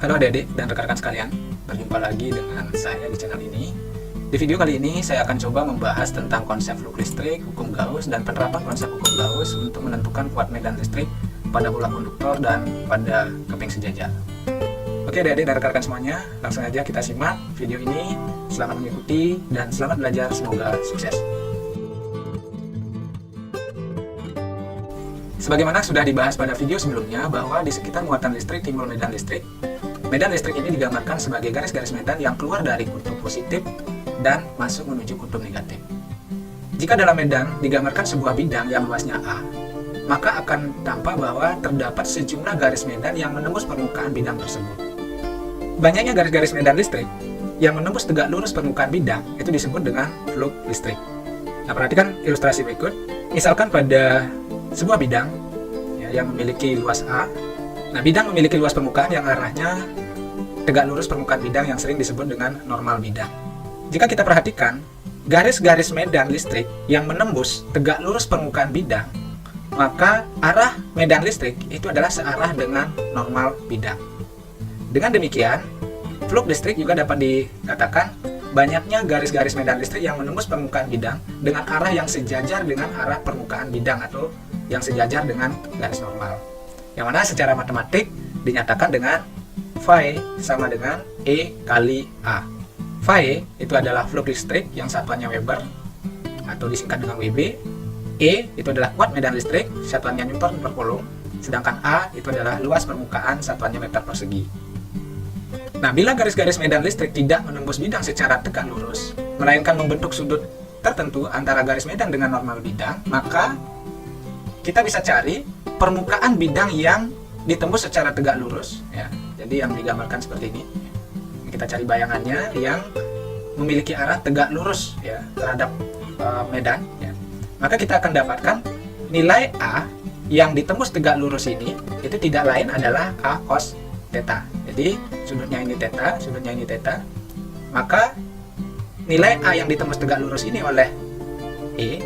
Halo adik-adik dan rekan-rekan sekalian, berjumpa lagi dengan saya di channel ini. Di video kali ini saya akan coba membahas tentang konsep fluk listrik, hukum Gauss, dan penerapan konsep hukum Gauss untuk menentukan kuat medan listrik pada bola konduktor dan pada keping sejajar. Oke adik-adik dan rekan-rekan semuanya, langsung aja kita simak video ini. Selamat mengikuti dan selamat belajar, semoga sukses. Sebagaimana sudah dibahas pada video sebelumnya, bahwa di sekitar muatan listrik timbul medan listrik. Medan listrik ini digambarkan sebagai garis-garis medan yang keluar dari kutub positif dan masuk menuju kutub negatif. Jika dalam medan digambarkan sebuah bidang yang luasnya A, maka akan tampak bahwa terdapat sejumlah garis medan yang menembus permukaan bidang tersebut. Banyaknya garis-garis medan listrik yang menembus tegak lurus permukaan bidang itu disebut dengan fluk listrik. Nah, perhatikan ilustrasi berikut. Misalkan pada sebuah bidang yang memiliki luas A. Nah, bidang memiliki luas permukaan yang arahnya tegak lurus permukaan bidang yang sering disebut dengan normal bidang. Jika kita perhatikan, garis-garis medan listrik yang menembus tegak lurus permukaan bidang, maka arah medan listrik itu adalah searah dengan normal bidang. Dengan demikian, fluk listrik juga dapat dikatakan banyaknya garis-garis medan listrik yang menembus permukaan bidang dengan arah yang sejajar dengan arah permukaan bidang atau yang sejajar dengan garis normal. Yang mana secara matematik dinyatakan dengan Phi sama dengan E kali A. Phi itu adalah fluk listrik yang satuannya Weber atau disingkat dengan WB. E itu adalah kuat medan listrik, satuannya Newton per Coulomb. Sedangkan A itu adalah luas permukaan, satuannya meter persegi. Nah, bila garis-garis medan listrik tidak menembus bidang secara tegak lurus, melainkan membentuk sudut tertentu antara garis medan dengan normal bidang, maka kita bisa cari permukaan bidang yang ditembus secara tegak lurus, ya. Jadi yang digambarkan seperti ini. Kita cari bayangannya yang memiliki arah tegak lurus, ya, terhadap medan, ya. Maka kita akan dapatkan nilai A yang ditembus tegak lurus ini itu tidak lain adalah A cos theta. Jadi sudutnya ini theta, sudutnya ini theta. Maka nilai A yang ditembus tegak lurus ini oleh E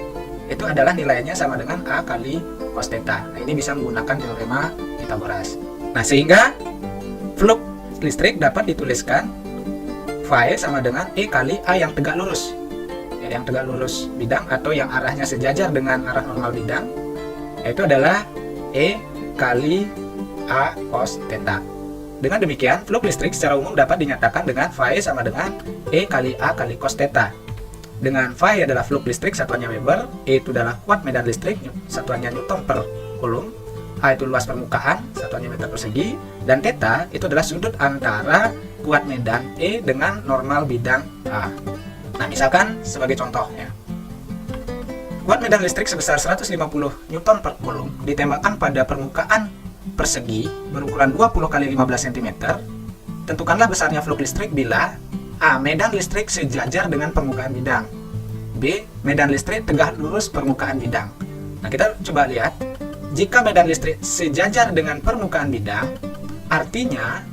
itu adalah nilainya sama dengan A kali cos theta. Nah, ini bisa menggunakan teorema Pythagoras. Nah, sehingga fluk listrik dapat dituliskan Phi sama dengan E kali A yang tegak lurus. Ya, yang tegak lurus bidang atau yang arahnya sejajar dengan arah normal bidang, yaitu adalah E kali A cos theta. Dengan demikian, fluk listrik secara umum dapat dinyatakan dengan Phi sama dengan E kali A kali cos theta. Dengan Phi adalah fluk listrik, satuannya Weber, E itu adalah kuat medan listrik, satuannya Newton per Coulomb, A itu luas permukaan, satuannya meter persegi, dan theta itu adalah sudut antara kuat medan E dengan normal bidang A. Nah, misalkan sebagai contoh, ya, kuat medan listrik sebesar 150 Newton per Coulomb ditembakkan pada permukaan persegi berukuran 20 x 15 cm. Tentukanlah besarnya fluk listrik bila A. Medan listrik sejajar dengan permukaan bidang. B. Medan listrik tegak lurus permukaan bidang. Nah, kita coba lihat. Jika medan listrik sejajar dengan permukaan bidang, artinya,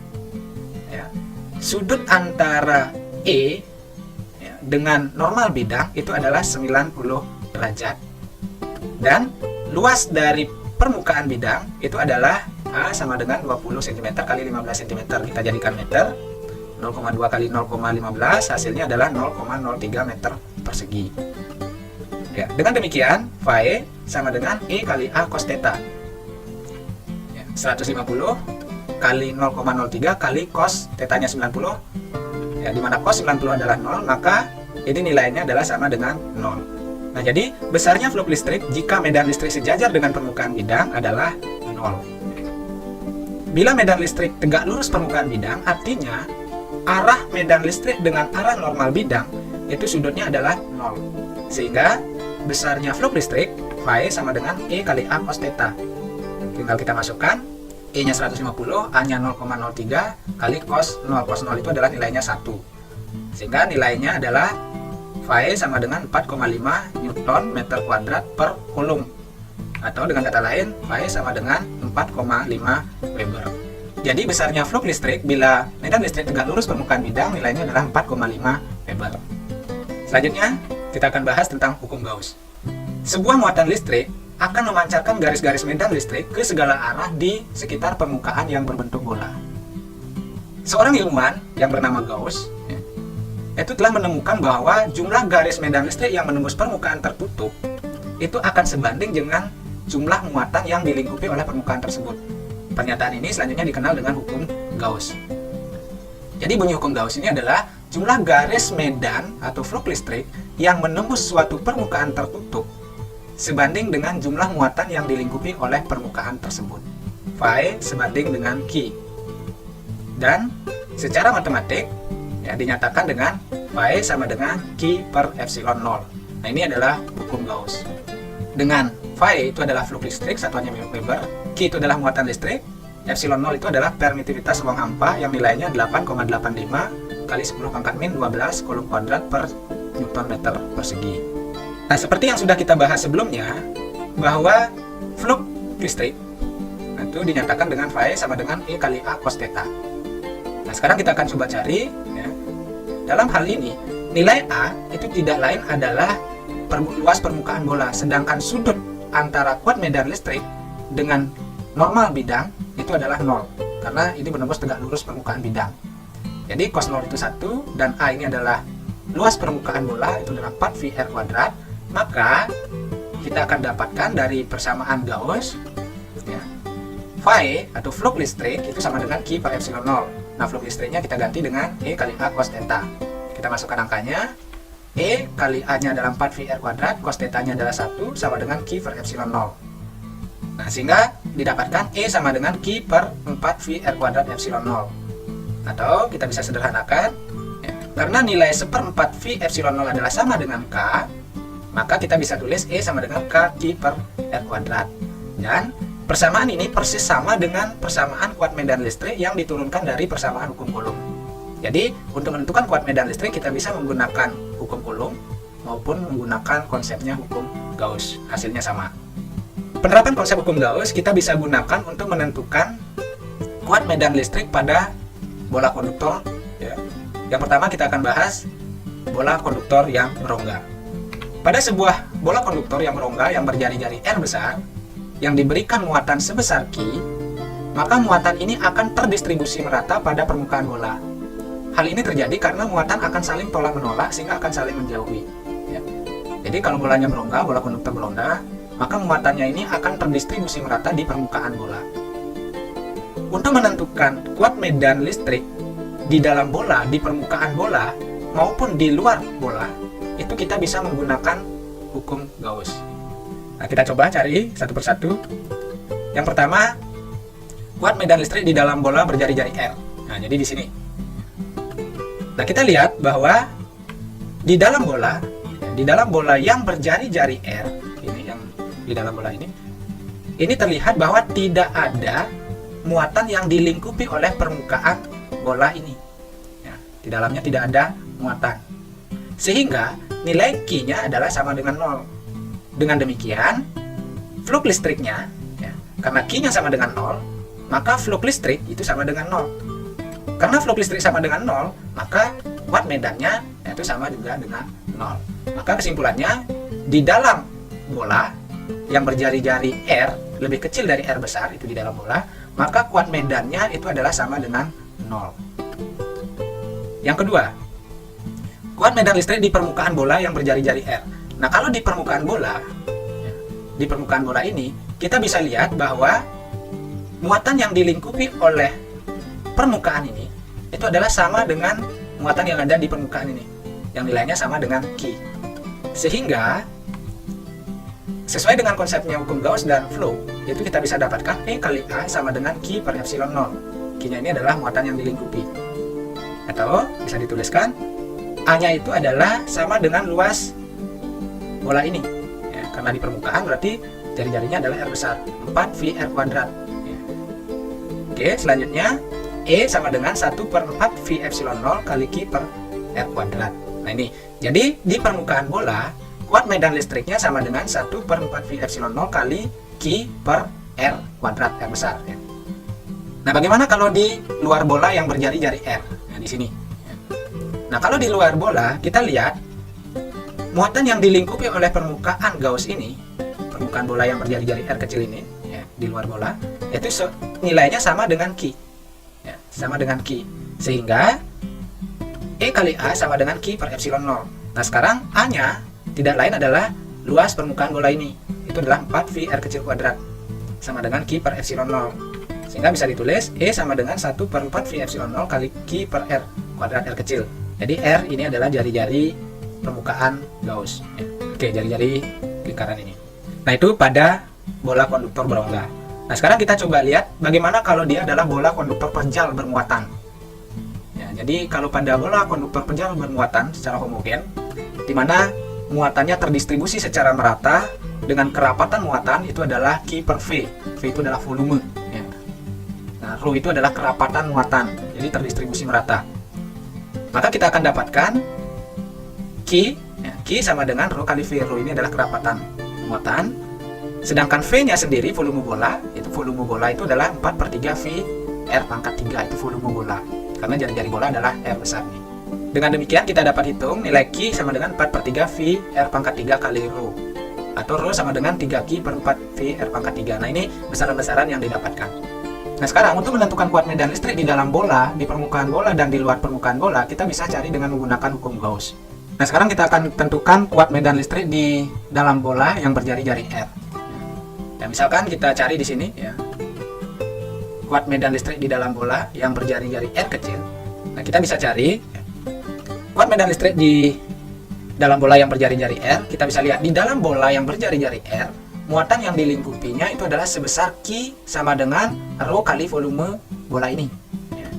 ya, sudut antara E, ya, dengan normal bidang itu adalah 90 derajat. Dan luas dari permukaan bidang itu adalah A sama dengan 20 cm kali 15 cm. Kita jadikan meter. 0,2 kali 0,15 hasilnya adalah 0,03 meter persegi. Ya, dengan demikian Phi sama dengan E kali A cos theta. Ya, 150 kali 0,03 kali cos tetanya 90. Ya, dimana cos 90 adalah 0, maka ini nilainya adalah sama dengan 0. Nah, jadi besarnya fluk listrik jika medan listrik sejajar dengan permukaan bidang adalah 0. Bila medan listrik tegak lurus permukaan bidang, artinya arah medan listrik dengan arah normal bidang itu sudutnya adalah 0. Sehingga besarnya fluk listrik Phi sama dengan E kali A cos theta. Tinggal kita masukkan E nya 150, A nya 0,03 kali cos 0. Cos 0 itu adalah nilainya 1. Sehingga nilainya adalah Phi sama dengan 4,5 Newton meter kuadrat per Coulomb. Atau dengan kata lain, Phi sama dengan 4,5 Weber. Jadi besarnya fluk listrik bila medan listrik tegak lurus permukaan bidang nilainya adalah 4,5 Weber. Selanjutnya, kita akan bahas tentang hukum Gauss. Sebuah muatan listrik akan memancarkan garis-garis medan listrik ke segala arah di sekitar permukaan yang berbentuk bola. Seorang ilmuwan yang bernama Gauss itu telah menemukan bahwa jumlah garis medan listrik yang menembus permukaan tertutup itu akan sebanding dengan jumlah muatan yang dilingkupi oleh permukaan tersebut. Pernyataan ini selanjutnya dikenal dengan hukum Gauss. Jadi bunyi hukum Gauss ini adalah jumlah garis medan atau flux listrik yang menembus suatu permukaan tertutup sebanding dengan jumlah muatan yang dilingkupi oleh permukaan tersebut. Phi sebanding dengan Q. Dan secara matematik dinyatakan dengan Phi sama dengan Q per epsilon 0. Nah, ini adalah hukum Gauss. Dengan Phi itu adalah flux listrik, satuannya Weber, Q itu adalah muatan listrik, epsilon 0 itu adalah permitivitas ruang hampa yang nilainya 8,85 kali 10 pangkat min 12 kolom kuadrat per Newton meter persegi. Nah, seperti yang sudah kita bahas sebelumnya, bahwa flux listrik itu dinyatakan dengan Phi sama dengan E kali A cos theta. Nah, sekarang kita akan coba cari ya. Dalam hal ini, nilai A itu tidak lain adalah luas permukaan bola, sedangkan sudut antara kuat medan listrik dengan normal bidang itu adalah 0, karena ini menembus tegak lurus permukaan bidang. Jadi cos 0 itu 1, dan A ini adalah luas permukaan bola, itu adalah 4 VR kuadrat. Maka kita akan dapatkan dari persamaan Gauss ya, Phi atau flux listrik itu sama dengan Q per epsilon 0. Nah, flux listriknya kita ganti dengan E kali A cos theta. Kita masukkan angkanya. E kali A-nya adalah 4 VR kuadrat, cos theta-nya adalah 1, sama dengan Q per epsilon 0. Nah, sehingga didapatkan E sama dengan Q per 4 VR kuadrat epsilon 0. Atau kita bisa sederhanakan, ya, karena nilai seperempat V epsilon 0 adalah sama dengan K, maka kita bisa tulis E sama dengan K Q per R kuadrat. Dan persamaan ini persis sama dengan persamaan kuat medan listrik yang diturunkan dari persamaan hukum Coulomb. Jadi, untuk menentukan kuat medan listrik kita bisa menggunakan hukum Coulomb maupun menggunakan konsepnya hukum Gauss. Hasilnya sama. Penerapan konsep hukum Gauss kita bisa gunakan untuk menentukan kuat medan listrik pada bola konduktor. Ya. Yang pertama kita akan bahas bola konduktor yang berongga. Pada sebuah bola konduktor yang berongga yang berjari-jari R besar, yang diberikan muatan sebesar Q, maka muatan ini akan terdistribusi merata pada permukaan bola. Hal ini terjadi karena muatan akan saling tolak-menolak sehingga akan saling menjauhi. Ya. Jadi kalau bolanya berongga, bola konduktor berongga, maka muatannya ini akan terdistribusi merata di permukaan bola. Untuk menentukan kuat medan listrik di dalam bola, di permukaan bola, maupun di luar bola, itu kita bisa menggunakan hukum Gauss. Nah, kita coba cari satu persatu. Yang pertama, kuat medan listrik di dalam bola berjari-jari R. Nah, jadi di sini. Nah, kita lihat bahwa di dalam bola yang berjari-jari R, ini yang di dalam bola ini terlihat bahwa tidak ada muatan yang dilingkupi oleh permukaan bola ini. Ya, di dalamnya tidak ada muatan. Sehingga nilai Q-nya adalah sama dengan 0. Dengan demikian, flux listriknya, ya, karena Q-nya sama dengan 0, maka flux listrik itu sama dengan 0. Karena flux listrik sama dengan 0, maka kuat medannya itu sama juga dengan 0. Maka kesimpulannya, di dalam bola yang berjari-jari R lebih kecil dari R besar, itu di dalam bola, maka kuat medannya itu adalah sama dengan 0. Yang kedua, kuat medan listrik di permukaan bola yang berjari-jari R. Nah, kalau di permukaan bola ini, kita bisa lihat bahwa muatan yang dilingkupi oleh permukaan ini, itu adalah sama dengan muatan yang ada di permukaan ini, yang nilainya sama dengan Q. Sehingga, sesuai dengan konsepnya hukum Gauss dan flow, itu kita bisa dapatkan E kali A sama dengan Q per epsilon 0. Q-nya ini adalah muatan yang dilingkupi. Atau, bisa dituliskan, A-nya itu adalah sama dengan luas bola ini, ya, karena di permukaan berarti jari-jarinya adalah R besar, 4 VR kuadrat. Ya. Oke, selanjutnya E sama dengan 1 per 4 V epsilon 0 kali Q per R kuadrat. Nah, ini, jadi di permukaan bola kuat medan listriknya sama dengan 1 per 4 V epsilon 0 kali Q per R kuadrat, R besar. Ya. Nah, bagaimana kalau di luar bola yang berjari-jari R? Nah, di sini. Ya. Nah, kalau di luar bola, kita lihat muatan yang dilingkupi oleh permukaan Gauss ini, permukaan bola yang berjari-jari R kecil ini, ya, di luar bola, itu nilainya sama dengan Q. Ya, sama dengan Q. Sehingga E kali A sama dengan Q per epsilon 0. Nah sekarang A-nya tidak lain adalah luas permukaan bola ini. Itu adalah 4V R kecil kuadrat sama dengan Q per epsilon 0. Sehingga bisa ditulis E sama dengan 1 per 4V epsilon 0 kali Q per R kuadrat R kecil. Jadi R ini adalah jari-jari permukaan Gauss. Oke, jari-jari lingkaran ini. Nah itu pada bola konduktor berongga. Nah sekarang kita coba lihat bagaimana kalau dia adalah bola konduktor penjal bermuatan. Jadi kalau pada bola konduktor penjal bermuatan secara homogen, di mana muatannya terdistribusi secara merata dengan kerapatan muatan itu adalah Q per V. V itu adalah volume. Ya. Nah, ρ itu adalah kerapatan muatan, jadi terdistribusi merata. Maka kita akan dapatkan Q, ya, Q sama dengan ρ kali V. Ρ ini adalah kerapatan muatan. Sedangkan V-nya sendiri volume bola itu adalah 4 per 3 V R pangkat 3 itu volume bola. Karena jari-jari bola adalah R besar nih. Dengan demikian kita dapat hitung nilai Q sama dengan 4 per 3 V R pangkat 3 kali ρ. Atau ρ sama dengan 3Q per 4 V R pangkat 3. Nah ini besaran-besaran yang didapatkan. Nah sekarang untuk menentukan kuat medan listrik di dalam bola, di permukaan bola dan di luar permukaan bola, kita bisa cari dengan menggunakan hukum Gauss. Nah sekarang kita akan tentukan kuat medan listrik di dalam bola yang berjari-jari R. Dan misalkan kita cari di sini ya. Kuat medan listrik di dalam bola yang berjari-jari R kecil. Nah, kita bisa cari kuat medan listrik di dalam bola yang berjari-jari R. Kita bisa lihat di dalam bola yang berjari-jari R, muatan yang dilingkupinya itu adalah sebesar Q sama dengan ρ kali volume bola ini. Ya.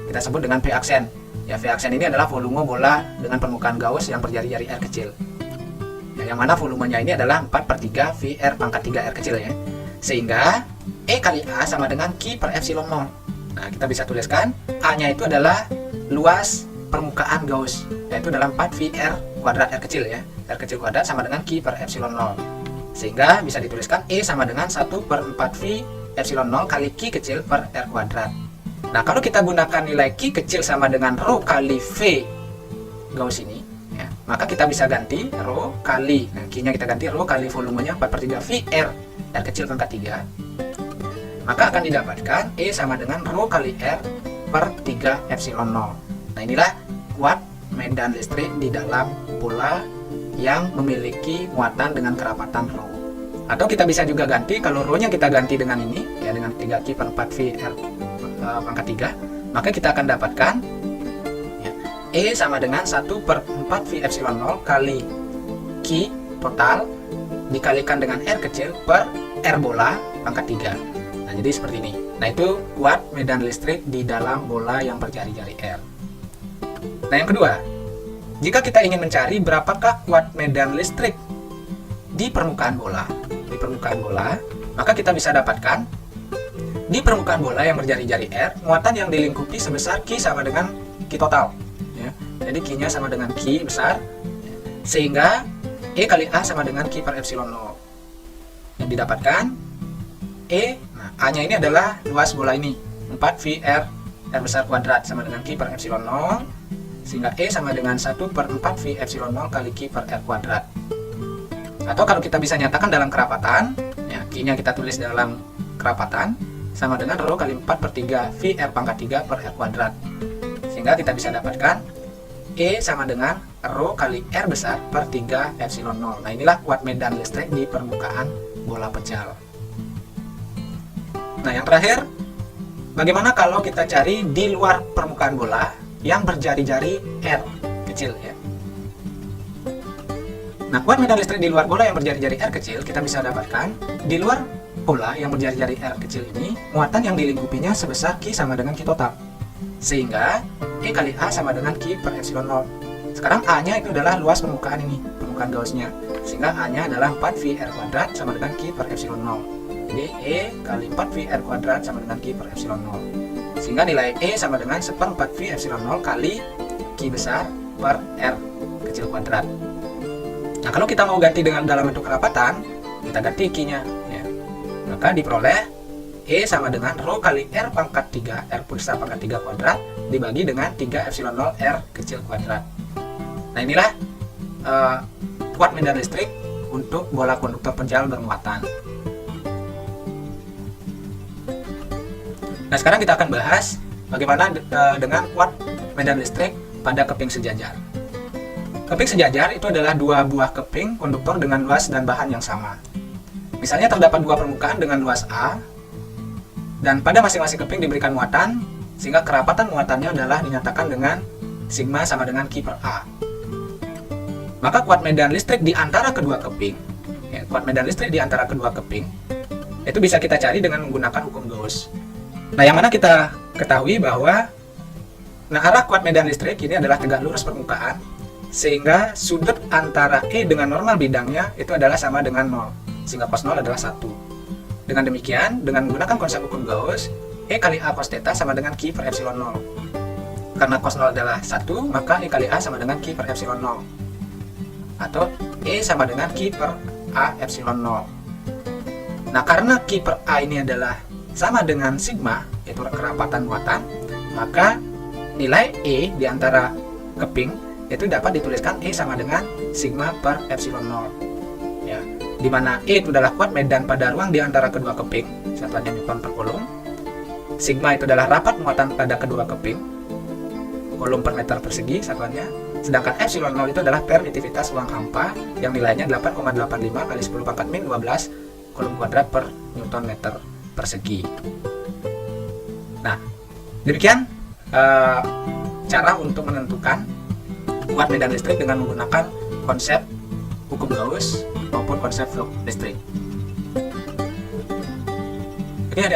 Kita sebut dengan V aksen. Ya, V aksen ini adalah volume bola dengan permukaan Gauss yang berjari-jari R kecil. Ya, yang mana volumenya ini adalah 4 per 3 V R pangkat 3 R kecil ya. Sehingga E kali A sama dengan Q per epsilon 0. Nah, kita bisa tuliskan A-nya itu adalah luas permukaan Gauss, yaitu dalam 4VR kuadrat R kecil ya. R kecil kuadrat sama dengan Q per epsilon 0. Sehingga bisa dituliskan E sama dengan 1 per 4V epsilon 0 kali Q kecil per R kuadrat. Nah, kalau kita gunakan nilai Q kecil sama dengan ρ kali V Gauss ini, ya, maka kita bisa ganti ρ kali, nah Q-nya kita ganti ρ kali volumenya 4 per 3 VR R kecil pangkat 3. Maka akan didapatkan E sama dengan ρ kali R per 3 epsilon 0. Nah inilah kuat medan listrik di dalam bola yang memiliki muatan dengan kerapatan ρ. Atau kita bisa juga ganti, kalau ρ-nya kita ganti dengan ini, ya dengan 3Q per 4V R pangkat 3, maka kita akan dapatkan ya, E sama dengan 1 per 4V epsilon 0 kali Q total dikalikan dengan R kecil per R bola pangkat 3. Nah, jadi seperti ini. Nah, itu kuat medan listrik di dalam bola yang berjari-jari R. Nah, yang kedua, jika kita ingin mencari berapakah kuat medan listrik di permukaan bola, maka kita bisa dapatkan di permukaan bola yang berjari-jari R, muatan yang dilingkupi sebesar Q sama dengan Q total. Ya. Jadi Q-nya sama dengan Q besar, sehingga E kali A sama dengan Q per epsilon 0. Yang didapatkan E, nah A-nya ini adalah luas bola ini 4VR R besar kuadrat sama dengan Q per epsilon 0, sehingga E sama dengan 1 per 4V epsilon 0 kali Q per R kuadrat. Atau kalau kita bisa nyatakan dalam kerapatan, ya, Q-nya kita tulis dalam kerapatan sama dengan ρ kali 4 per 3 V R pangkat 3 per R kuadrat. Sehingga kita bisa dapatkan E sama dengan ρ kali R besar per 3 epsilon 0. Nah inilah kuat medan listrik di permukaan bola penjal. Nah yang terakhir, bagaimana kalau kita cari di luar permukaan bola yang berjari-jari R kecil ya. Nah kuat medan listrik di luar bola yang berjari-jari R kecil kita bisa dapatkan di luar bola yang berjari-jari R kecil ini, muatan yang dilingkupinya sebesar Q sama dengan Q total. Sehingga E kali A sama dengan Q per epsilon 0. Sekarang A-nya itu adalah luas permukaan ini, permukaan Gauss-nya. Sehingga A-nya adalah 4VR kuadrat sama dengan Q per epsilon 0. Jadi E kali 4VR kuadrat sama dengan Q per epsilon 0. Sehingga nilai E sama dengan 1/4V epsilon 0 kali Q besar per R kecil kuadrat. Nah kalau kita mau ganti dengan dalam bentuk kerapatan, kita ganti Q-nya ya. Maka diperoleh E sama dengan ρ kali R pangkat 3 R besar pangkat 3 kuadrat dibagi dengan 3 epsilon 0 R kecil kuadrat. Nah inilah kuat medan listrik untuk bola konduktor penjal bermuatan. Nah sekarang kita akan bahas Bagaimana dengan kuat medan listrik pada keping sejajar? Keping sejajar itu adalah dua buah keping konduktor dengan luas dan bahan yang sama. Misalnya terdapat dua permukaan dengan luas A, dan pada masing-masing keping diberikan muatan, sehingga kerapatan muatannya adalah dinyatakan dengan sigma sama dengan Q per A. Maka kuat medan listrik di antara kedua keping, kuat medan listrik di antara kedua keping, itu bisa kita cari dengan menggunakan hukum Gauss. Nah, yang mana kita ketahui bahwa arah kuat medan listrik ini adalah tegak lurus permukaan, sehingga sudut antara E dengan normal bidangnya itu adalah sama dengan 0, sehingga cos 0 adalah 1. Dengan demikian, dengan menggunakan konsep hukum Gauss, E kali A cos theta sama dengan Q per epsilon 0. Karena cos 0 adalah 1, maka E kali A sama dengan Q per epsilon 0. Atau E sama dengan Q per A epsilon 0. Nah, karena Q per A ini adalah sama dengan sigma, yaitu kerapatan muatan, maka nilai E di antara keping itu dapat dituliskan E sama dengan sigma per epsilon 0. Ya, di mana E itu adalah kuat medan pada ruang di antara kedua keping, satuannya Newton per Coulomb. Sigma itu adalah rapat muatan pada kedua keping, Coulomb per meter persegi satuannya. Sedangkan epsilon 0 itu adalah permitivitas ruang hampa yang nilainya 8,85 kali 10 pangkat min 12 Coulomb kuadrat per Newton meter persegi. Nah, demikian cara untuk menentukan kuat medan listrik dengan menggunakan konsep hukum Gauss maupun konsep flux listrik. Ini ada